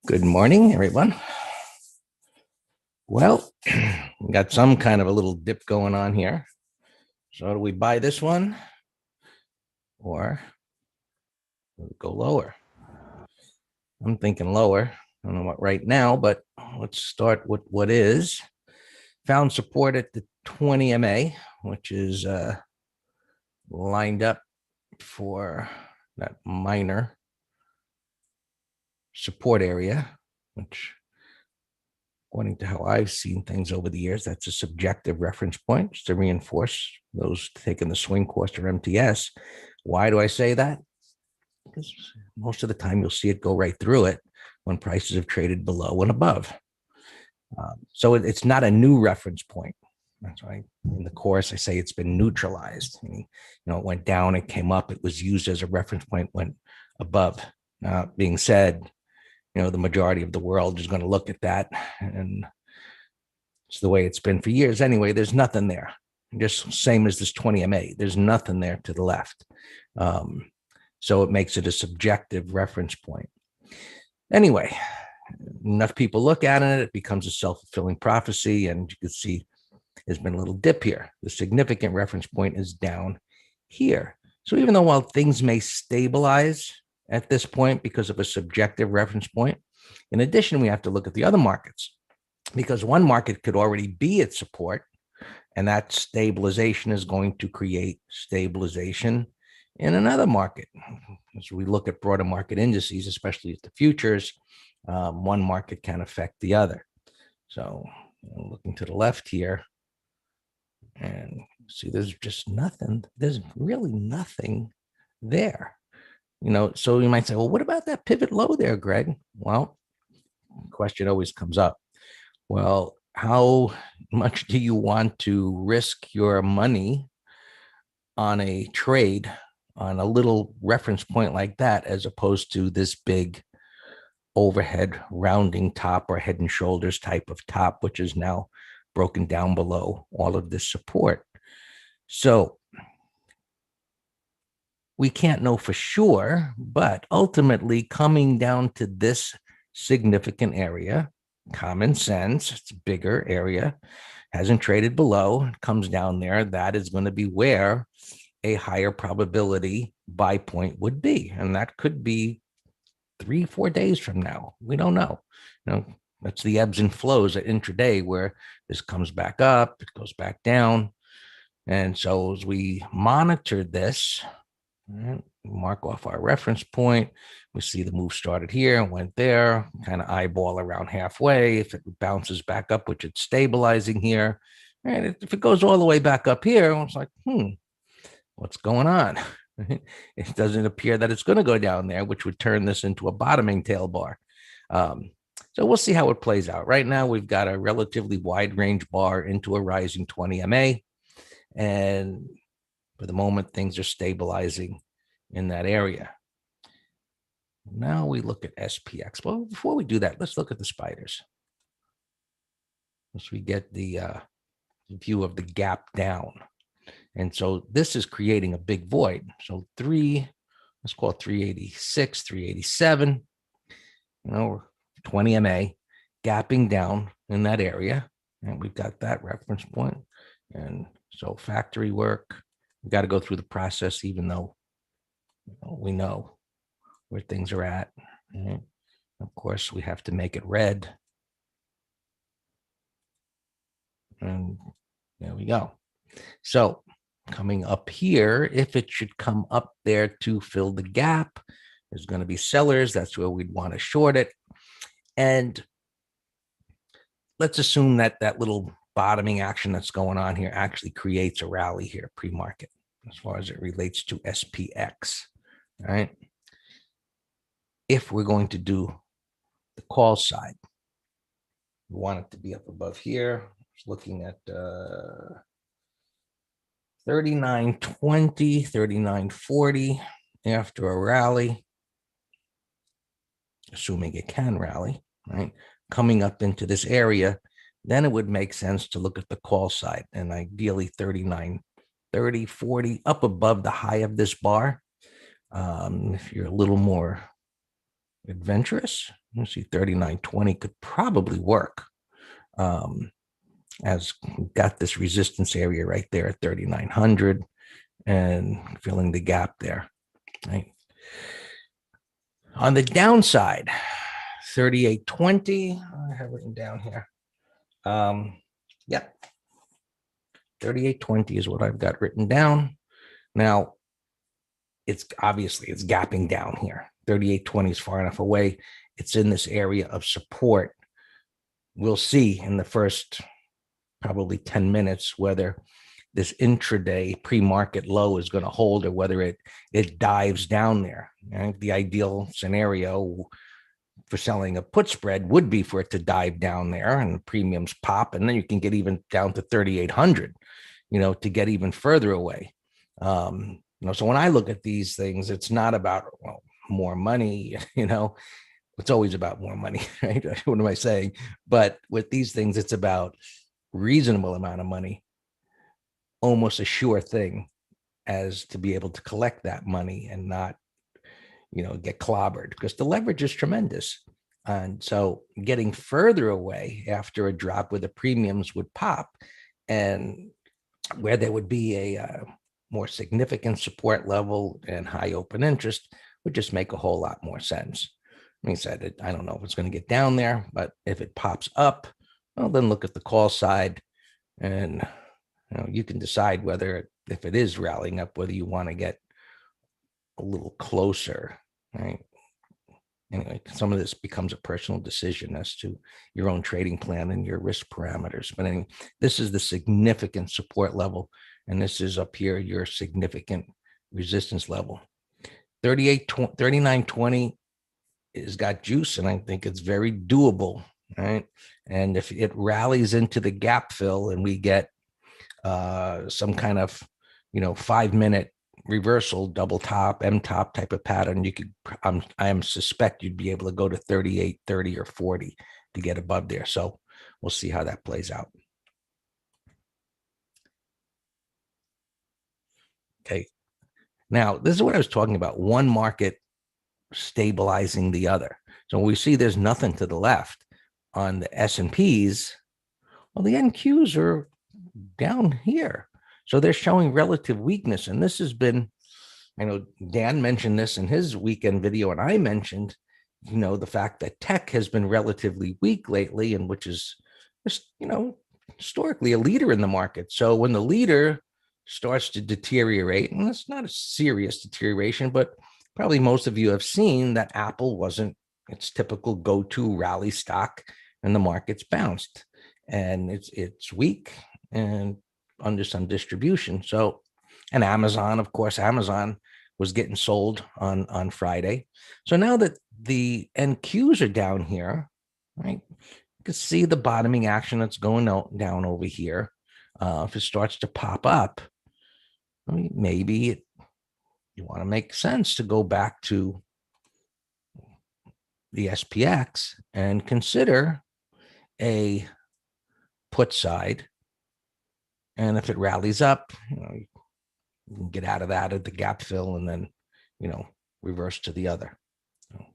Good morning, everyone. Well, we got some kind of a little dip going on here. So do we buy this one or go lower? I'm thinking lower. I don't know what right now, but let's start with what is. Found support at the 20 MA, which is lined up for that minor support area, which according to how I've seen things over the years, that's a subjective reference point just to reinforce those taking the swing course or MTS. Why do I say that? Because most of the time you'll see it go right through it when prices have traded below and above. So it's not a new reference point. That's why in the course I say it's been neutralized. It went down, it came up, it was used as a reference point, went above. Being said, the majority of the world is going to look at that, and it's the way it's been for years anyway. There's nothing there, just same as this 20 MA. There's nothing there to the left. So it makes it a subjective reference point. Anyway, enough people look at it, it becomes a self-fulfilling prophecy, and you can see there's been a little dip here. The significant reference point is down here. So even though while things may stabilize at this point because of a subjective reference point, in addition, we have to look at the other markets, because one market could already be at support, and that stabilization is going to create stabilization in another market. As we look at broader market indices, especially at the futures, one market can affect the other. So looking to the left here, and see, there's just nothing. There's really nothing there. So you might say, well, what about that pivot low there, Greg? Well, the question always comes up. Well, how much do you want to risk your money on a trade on a little reference point like that, as opposed to this big overhead rounding top or head and shoulders type of top, which is now broken down below all of this support? So we can't know for sure, but ultimately coming down to this significant area, common sense, it's a bigger area, hasn't traded below, comes down there, that is going to be where a higher probability buy point would be. And that could be 3-4 days from now. We don't know. That's the ebbs and flows at intraday, where this comes back up, it goes back down. And so as we monitor this, mark off our reference point, we see the move started here and went there, kind of eyeball around halfway. If it bounces back up, which it's stabilizing here, and if it goes all the way back up here, it's like, what's going on? It doesn't appear that it's going to go down there, which would turn this into a bottoming tail bar. So we'll see how it plays out. Right now, we've got a relatively wide range bar into a rising 20 MA. And for the moment, things are stabilizing in that area. Now we look at SPX. Well, before we do that, let's look at the spiders. Once we get the view of the gap down. And so this is creating a big void. So let's call it 386, 387, 20 MA, gapping down in that area. And we've got that reference point. And so factory work, we've got to go through the process, even though we know where things are at. And of course, we have to make it red. And there we go. So coming up here, if it should come up there to fill the gap, there's going to be sellers. That's where we'd want to short it. And let's assume that that little bottoming action that's going on here actually creates a rally here pre-market, as far as it relates to SPX. All right. If we're going to do the call side, we want it to be up above here. Looking at 39.20, 39.40 after a rally, assuming it can rally, right? Coming up into this area, then it would make sense to look at the call side, and ideally 39.30, 40 up above the high of this bar. If you're a little more adventurous. Let's see, 39.20 could probably work. As we've got this resistance area right there at 3,900 and filling the gap there. Right. On the downside, 38.20, I have written down here. Yeah, 38.20 is what I've got written down. Now, it's obviously it's gapping down here. 38.20 is far enough away. It's in this area of support. We'll see in the first probably 10 minutes whether this intraday pre-market low is going to hold or whether it dives down there. Right? The ideal scenario for selling a put spread would be for it to dive down there and the premiums pop, and then you can get even down to 3,800, to get even further away. So when I look at these things, it's not about more money, it's always about more money, right? What am I saying? But with these things, it's about reasonable amount of money, almost a sure thing as to be able to collect that money and not, get clobbered, because the leverage is tremendous. And so getting further away after a drop where the premiums would pop and where there would be a more significant support level and high open interest would just make a whole lot more sense. I mean, said, I don't know if it's going to get down there, but if it pops up, well, then look at the call side and you can decide whether, if it is rallying up, whether you want to get a little closer, right? Anyway, some of this becomes a personal decision as to your own trading plan and your risk parameters. But anyway, this is the significant support level, and this is up here your significant resistance level. 39.20 has got juice, and I think it's very doable, right? And if it rallies into the gap fill and we get some kind of 5-minute reversal, double top, M top type of pattern, you could I suspect you'd be able to go to 38, 30, or 40 to get above there. So we'll see how that plays out. Okay. Now, this is what I was talking about. One market stabilizing the other. So we see there's nothing to the left on the S&Ps. Well, the NQs are down here. So they're showing relative weakness. And this has been, I know Dan mentioned this in his weekend video, and I mentioned, the fact that tech has been relatively weak lately, and which is just, historically a leader in the market. So when the leader starts to deteriorate, and it's not a serious deterioration, but probably most of you have seen that Apple wasn't its typical go-to rally stock, and the market's bounced, and it's weak and under some distribution. So, and Amazon, of course, Amazon was getting sold on Friday. So now that the NQs are down here, right, you can see the bottoming action that's going down over here. If it starts to pop up, I mean, maybe you want to make sense to go back to the SPX and consider a put side. And if it rallies up, you can get out of that at the gap fill and then, reverse to the other. All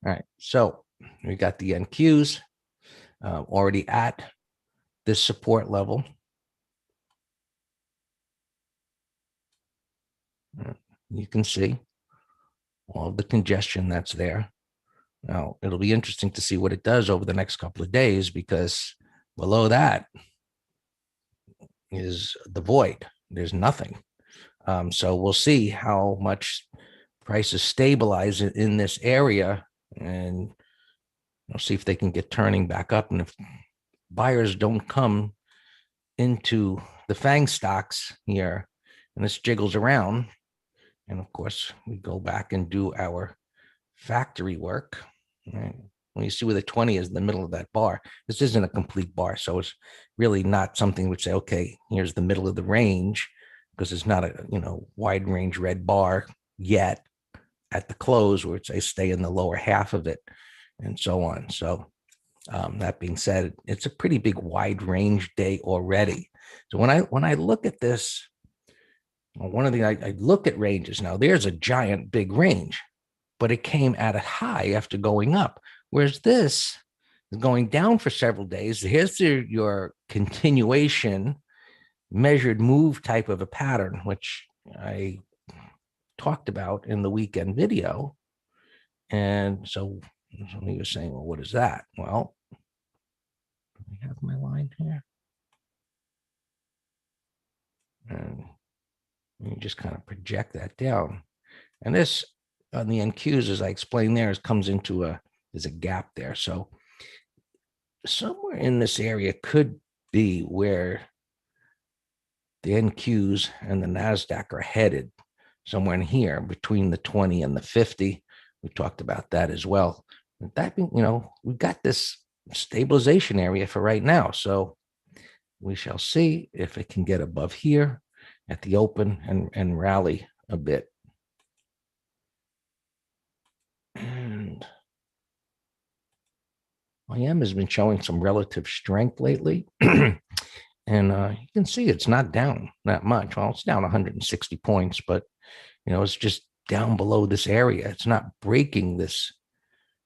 right. So we got the NQs already at this support level. You can see all of the congestion that's there. Now, it'll be interesting to see what it does over the next couple of days, because below that is the void. There's nothing. So we'll see how much prices stabilize in this area, and we'll see if they can get turning back up. And if buyers don't come into the FANG stocks here and this jiggles around, and of course we go back and do our factory work, right? When you see where the 20 is in the middle of that bar, this isn't a complete bar. So it's really not something which say, okay, here's the middle of the range, because it's not a, wide range red bar yet at the close, where it's, I stay in the lower half of it and so on. So that being said, it's a pretty big wide range day already. So when I look at this, one of the, I look at ranges now, there's a giant big range. but it came at a high after going up. Whereas this is going down for several days. Here's your continuation measured move type of a pattern, which I talked about in the weekend video. And so somebody was saying, well, what is that? Well, do I have my line here? And you just kind of project that down. And this on the NQs, as I explained there, comes into there's a gap there. So somewhere in this area could be where the NQs and the NASDAQ are headed, somewhere in here between the 20 and the 50. We talked about that as well. That, we've got this stabilization area for right now. So we shall see if it can get above here at the open and rally a bit. And IM has been showing some relative strength lately. And you can see it's not down that much. Well, it's down 160 points, but, it's just down below this area. It's not breaking this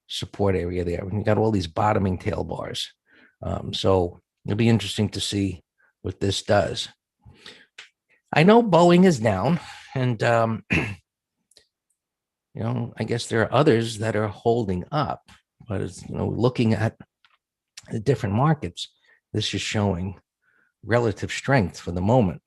support area there. You got all these bottoming tail bars. So it'll be interesting to see what this does. I know Boeing is down, and, I guess there are others that are holding up. But, looking at the different markets, this is showing relative strength for the moment.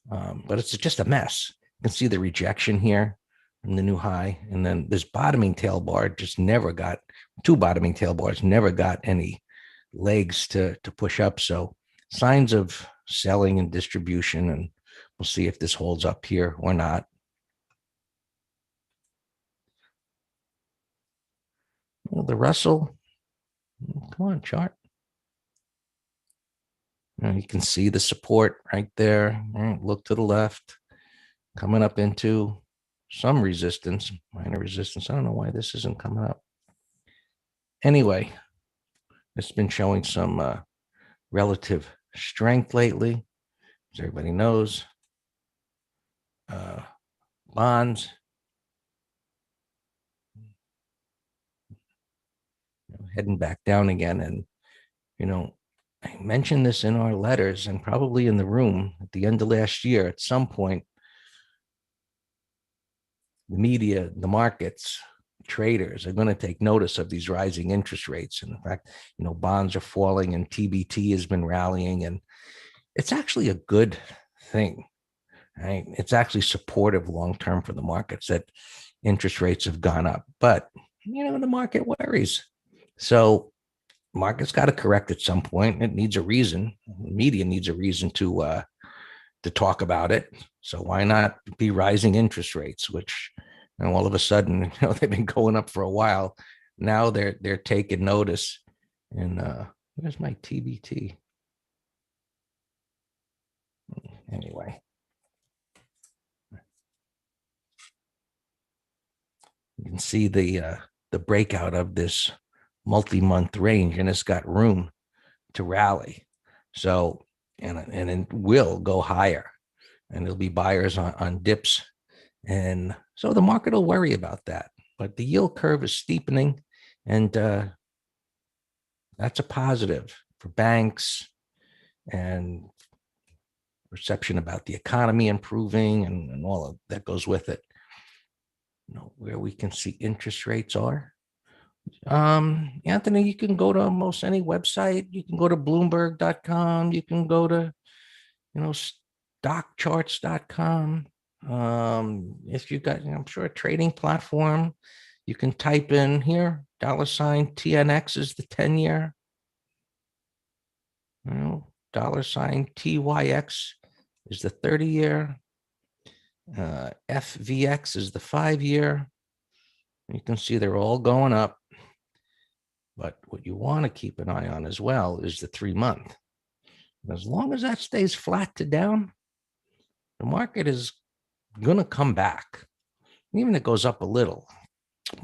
But it's just a mess. You can see the rejection here from the new high. And then this bottoming tail bar just never got, two bottoming tail bars never got any legs to push up. So signs of selling and distribution, and we'll see if this holds up here or not. Well, the Russell, come on, chart. You can see the support right there. Look to the left, coming up into some resistance, minor resistance. I don't know why this isn't coming up. Anyway, it's been showing some relative strength lately, as everybody knows. Bonds, heading back down again. And, I mentioned this in our letters and probably in the room at the end of last year. At some point, the media, the markets, traders are going to take notice of these rising interest rates. And in fact, bonds are falling and TBT has been rallying, and it's actually a good thing, right? It's actually supportive long-term for the markets that interest rates have gone up, but the market worries. So market's got to correct at some point. It needs a reason. The media needs a reason to talk about it. So why not be rising interest rates, which all of a sudden, they've been going up for a while. Now they're taking notice. And where's my TBT? Anyway, you can see the breakout of this multi-month range, and it's got room to rally. So, and it will go higher, and there'll be buyers on dips. And so the market will worry about that. But the yield curve is steepening, and that's a positive for banks and perception about the economy improving and all of that goes with it. Where we can see interest rates are. Anthony, you can go to almost any website. You can go to Bloomberg.com. You can go to, stockcharts.com. If you've got, I'm sure, a trading platform, you can type in here, $TNX is the 10-year. $TYX is the 30-year. FVX is the 5-year. You can see they're all going up. But what you want to keep an eye on as well is the 3-month. As long as that stays flat to down, the market is going to come back, even if it goes up a little.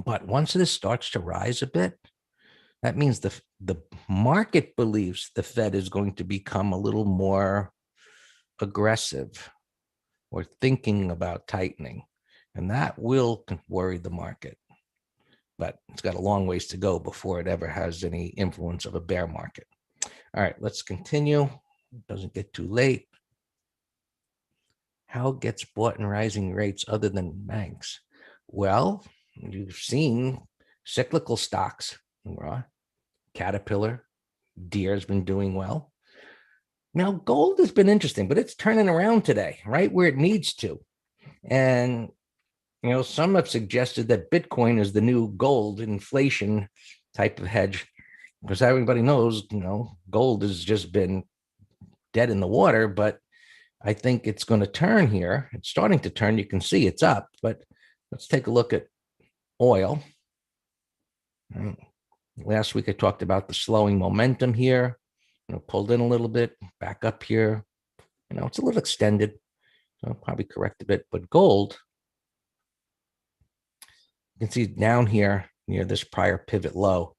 But once this starts to rise a bit, that means the market believes the Fed is going to become a little more aggressive or thinking about tightening. And that will worry the market. but it's got a long ways to go before it ever has any influence of a bear market. All right, let's continue. It doesn't get too late. How gets bought in rising rates other than banks? Well, you've seen cyclical stocks, Caterpillar, Deere has been doing well. Now, gold has been interesting, but it's turning around today, right where it needs to. And, some have suggested that Bitcoin is the new gold inflation type of hedge, because everybody knows, gold has just been dead in the water, but I think it's going to turn here. It's starting to turn. You can see it's up, but let's take a look at oil. Last week, I talked about the slowing momentum here, pulled in a little bit, back up here. It's a little extended, so I'll probably correct a bit. But gold, you can see down here near this prior pivot low,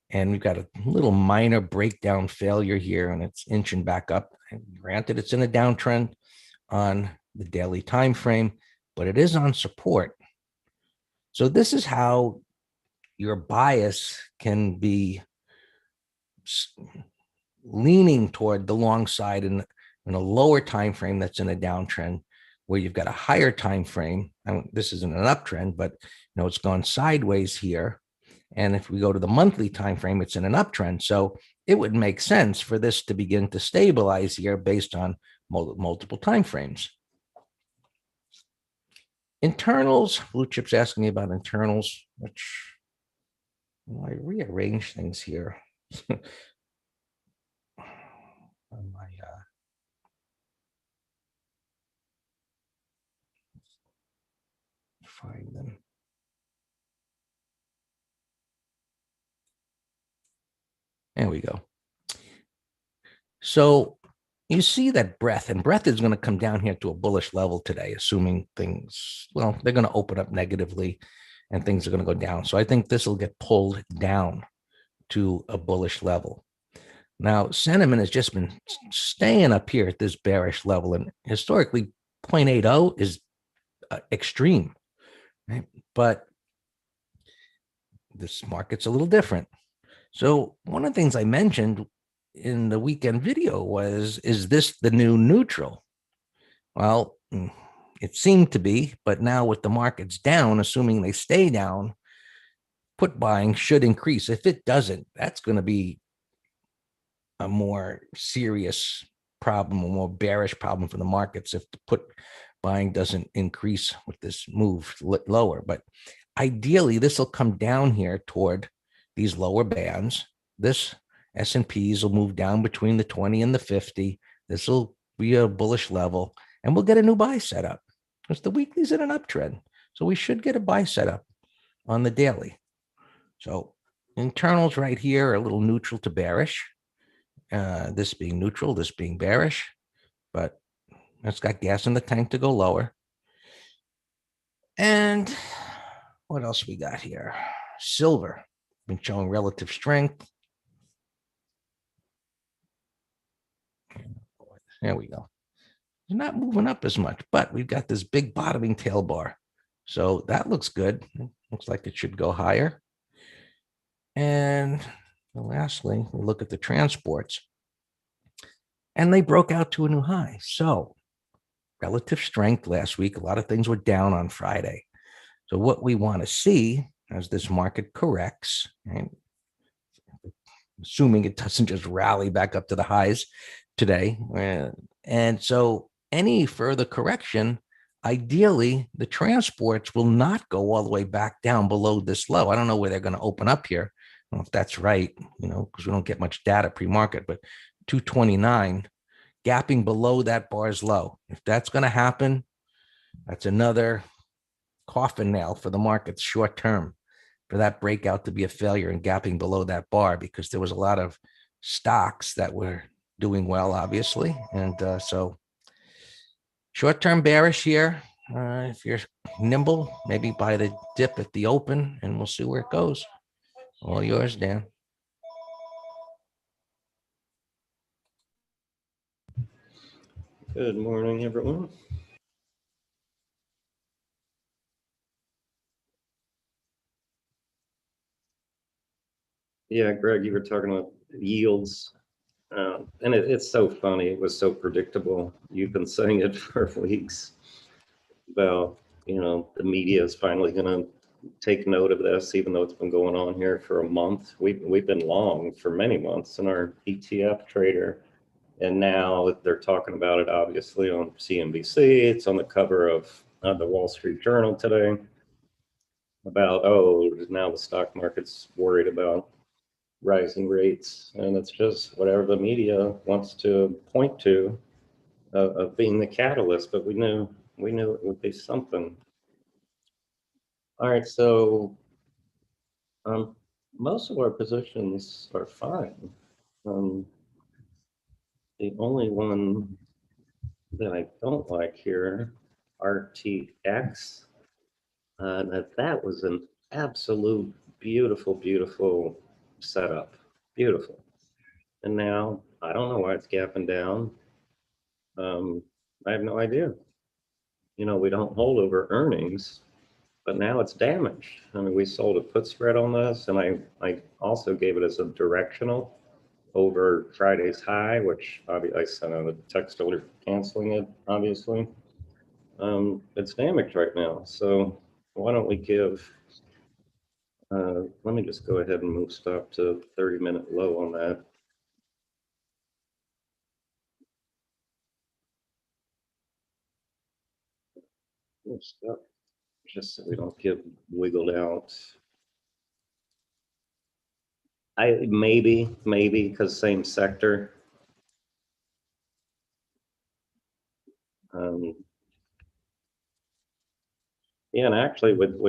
and we've got a little minor breakdown failure here, and it's inching back up. And granted, it's in a downtrend on the daily time frame, but it is on support. So this is how your bias can be leaning toward the long side in a lower time frame that's in a downtrend, where you've got a higher time frame. This isn't an uptrend, but it's gone sideways here. And if we go to the monthly time frame, it's in an uptrend. So it would make sense for this to begin to stabilize here based on multiple time frames. Internals, Blue Chip's asking me about internals, which I rearrange things here. On my find them. There we go. So you see that breadth is going to come down here to a bullish level today, assuming things, they're going to open up negatively and things are going to go down. So I think this will get pulled down to a bullish level. Now, sentiment has just been staying up here at this bearish level, and historically 0.80 is extreme, right? But this market's a little different. So one of the things I mentioned in the weekend video was, is this the new neutral? Well, it seemed to be, but now with the markets down, assuming they stay down, put buying should increase. If it doesn't, that's going to be a more serious problem, a more bearish problem for the markets if the put buying doesn't increase with this move lower. But ideally, this will come down here toward these lower bands. This S&Ps will move down between the 20 and the 50. This will be a bullish level, and we'll get a new buy setup because the weekly's in an uptrend. So we should get a buy setup on the daily. So internals right here are a little neutral to bearish. This being neutral, this being bearish, but it's got gas in the tank to go lower. And what else we got here? Silver been showing relative strength. There we go. It's not moving up as much, but we've got this big bottoming tail bar. So that looks good. Looks like it should go higher. And lastly, we look at the transports. And they broke out to a new high. So relative strength last week. A lot of things were down on Friday. So what we want to see as this market corrects, and assuming it doesn't just rally back up to the highs today. And so any further correction, ideally, the transports will not go all the way back down below this low. I don't know where they're going to open up here. I don't know if that's right, because we don't get much data pre-market, but 229, gapping below that bar's low. If that's going to happen, that's another coffin nail for the markets short term, for that breakout to be a failure and gapping below that bar, because there was a lot of stocks that were doing well, obviously. And so short-term bearish here. If you're nimble, maybe buy the dip at the open, and we'll see where it goes. All yours, Dan. Good morning, everyone. Yeah, Greg, you were talking about yields, and it's so funny. It was so predictable. You've been saying it for weeks. Well, the media is finally going to take note of this, even though it's been going on here for a month. We've been long for many months in our ETF trader, and now they're talking about it. Obviously on CNBC, it's on the cover of the Wall Street Journal today. About now the stock market's worried about rising rates, and it's just whatever the media wants to point to of being the catalyst. But we knew it would be something. All right, so um, most of our positions are fine. Um, the only one that I don't like here, RTX, that was an absolute beautiful, beautiful setup. Beautiful. And now I don't know why it's gapping down. I have no idea. We don't hold over earnings, but now it's damaged. I mean, we sold a put spread on this, and I also gave it as a directional over Friday's high, which I sent out a text alert canceling it, obviously. It's damaged right now. So why don't we let me just go ahead and move stop to 30-minute low on that. Stop, just so we don't get wiggled out. Maybe because same sector. Um, yeah, and actually with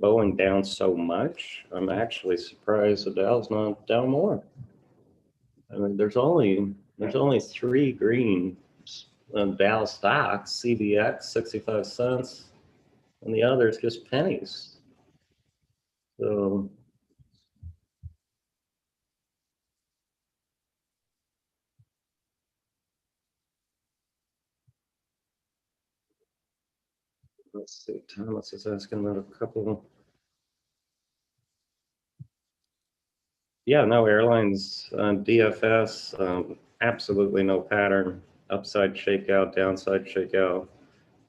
Boeing down so much, I'm actually surprised the Dow's not down more. I mean, there's only three green Dow stocks, CBX 65 cents, and the others just pennies. So let's see. Thomas is asking about a couple. Yeah, no airlines, DFS, absolutely no pattern. Upside shakeout, downside shakeout.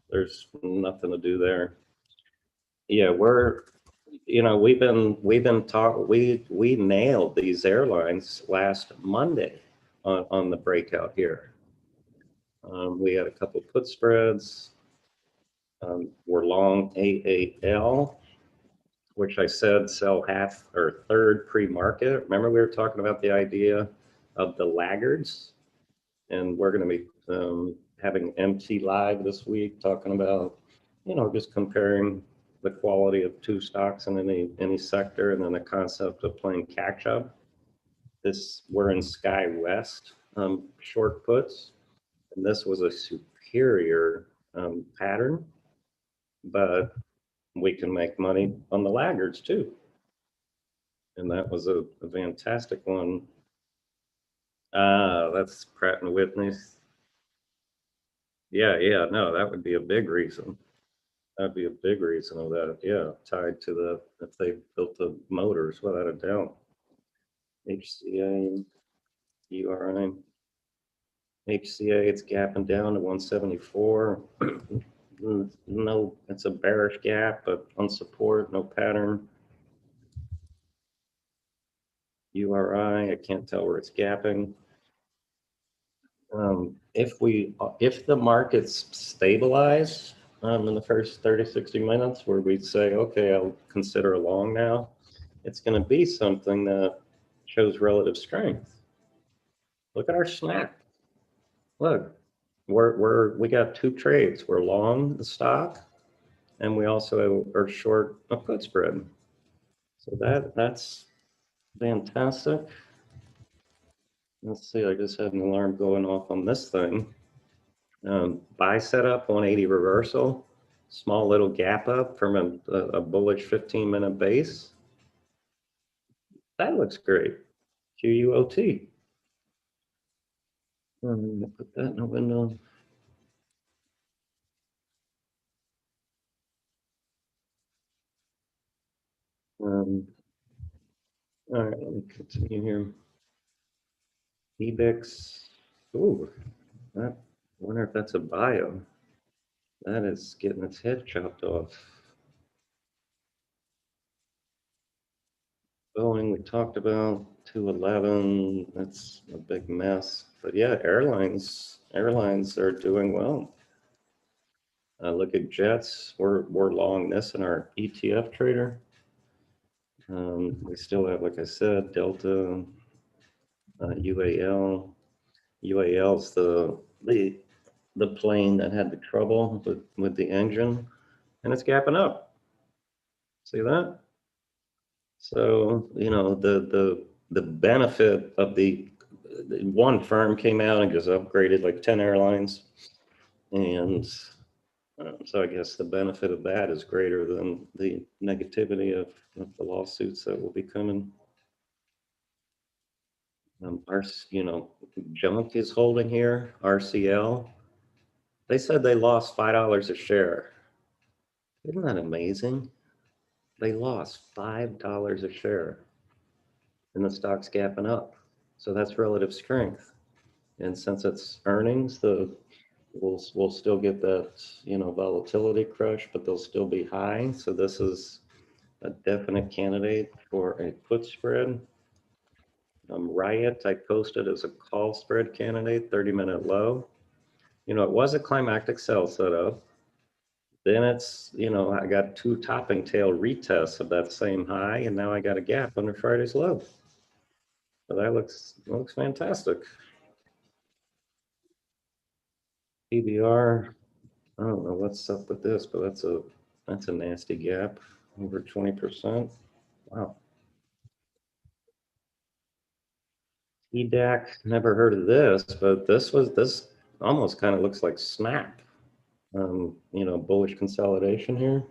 There's nothing to do there. Yeah, we've been talking. We nailed these airlines last Monday on the breakout here. We had a couple put spreads. We're long AAL, which I said sell half or third pre-market. Remember we were talking about the idea of the laggards, and we're going to be having MT Live this week talking about, just comparing the quality of two stocks in any sector, and then the concept of playing catch up. We're in Sky West short puts, and this was a superior pattern, but we can make money on the laggards too. And that was a fantastic one. That's Pratt and Whitney. Yeah, no, that would be a big reason. That'd be a big reason of that. Yeah, tied to if they built the motors, without a doubt. HCA, URI, HCA, it's gapping down to 174. No, it's a bearish gap, but on support, no pattern. URI, I can't tell where it's gapping. If the markets stabilize in the first 30, 60 minutes, where we say, okay, I'll consider a long now, it's going to be something that shows relative strength. Look at our snap. Look, we got two trades. We're long the stock, and we also are short a put spread. So that's fantastic. Let's see, I just had an alarm going off on this thing. Buy setup 180 reversal, small little gap up from a bullish 15-minute base. That looks great. QUOT. Put that in the window. All right, let me continue here. Ebix. Ooh, that, I wonder if that's a bio. That is getting its head chopped off. Boeing, we talked about 211. That's a big mess. But yeah, airlines are doing well. Look at jets. We're long this in our ETF trader. We still have, like I said, Delta, UAL. UAL's the plane that had the trouble with the engine, and it's gapping up. See that? So the benefit of the one firm came out and just upgraded like 10 airlines, and so I guess the benefit of that is greater than the negativity of the lawsuits that will be coming. Our, junk is holding here. RCL. They said they lost $5 a share. Isn't that amazing? They lost $5 a share, and the stock's gapping up. So that's relative strength. And since it's earnings, we'll still get that volatility crush, but they'll still be high. So this is a definite candidate for a put spread. Riot, I posted as a call spread candidate, 30-minute low. It was a climactic sell setup. Then it's, I got two topping tail retests of that same high, and now I got a gap under Friday's low. So that looks fantastic. PBR, I don't know what's up with this, but that's a nasty gap, over 20%. Wow. EDAC, never heard of this, but this almost kind of looks like Snap. Bullish consolidation here.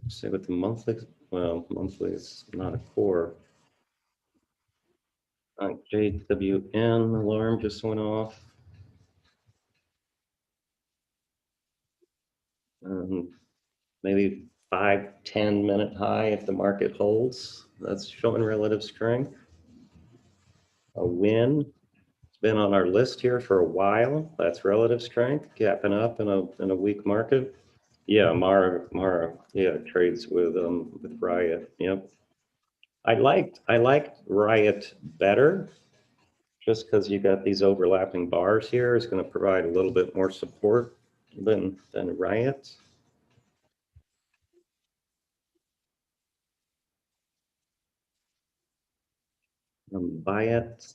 See what the monthly, well, monthly is not a core. JWN alarm just went off. Maybe 5-10 minute high if the market holds. That's showing relative strength. A win. It's been on our list here for a while. That's relative strength, gapping up in a weak market. Yeah, Mara, yeah, trades with Riot. Yep. I liked Riot better, just because you got these overlapping bars here is going to provide a little bit more support than Riot. Buy it.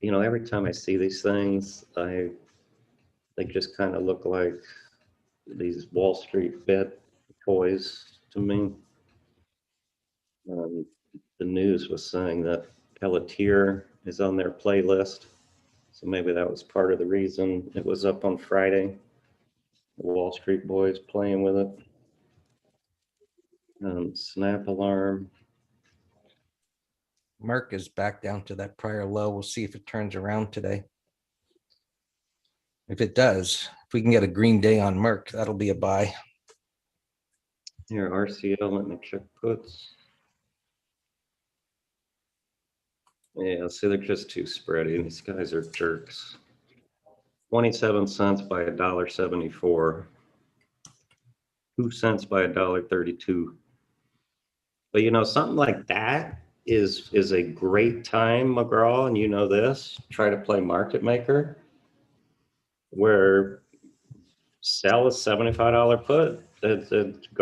Every time I see these things, they just kind of look like these Wall Street bet toys to me. The news was saying that Pelletier is on their playlist, so maybe that was part of the reason it was up on Friday. The Wall Street boys playing with it. Snap Alarm. Merck is back down to that prior low. We'll see if it turns around today. If it does, if we can get a green day on Merck, that'll be a buy. Here, RCL, let me check puts. Yeah, see, they're just too spready. These guys are jerks. 27 cents by $1.74. 2 cents by $1.32. But something like that is a great time, McGraw, and this. Try to play market maker, where sell a $75 put.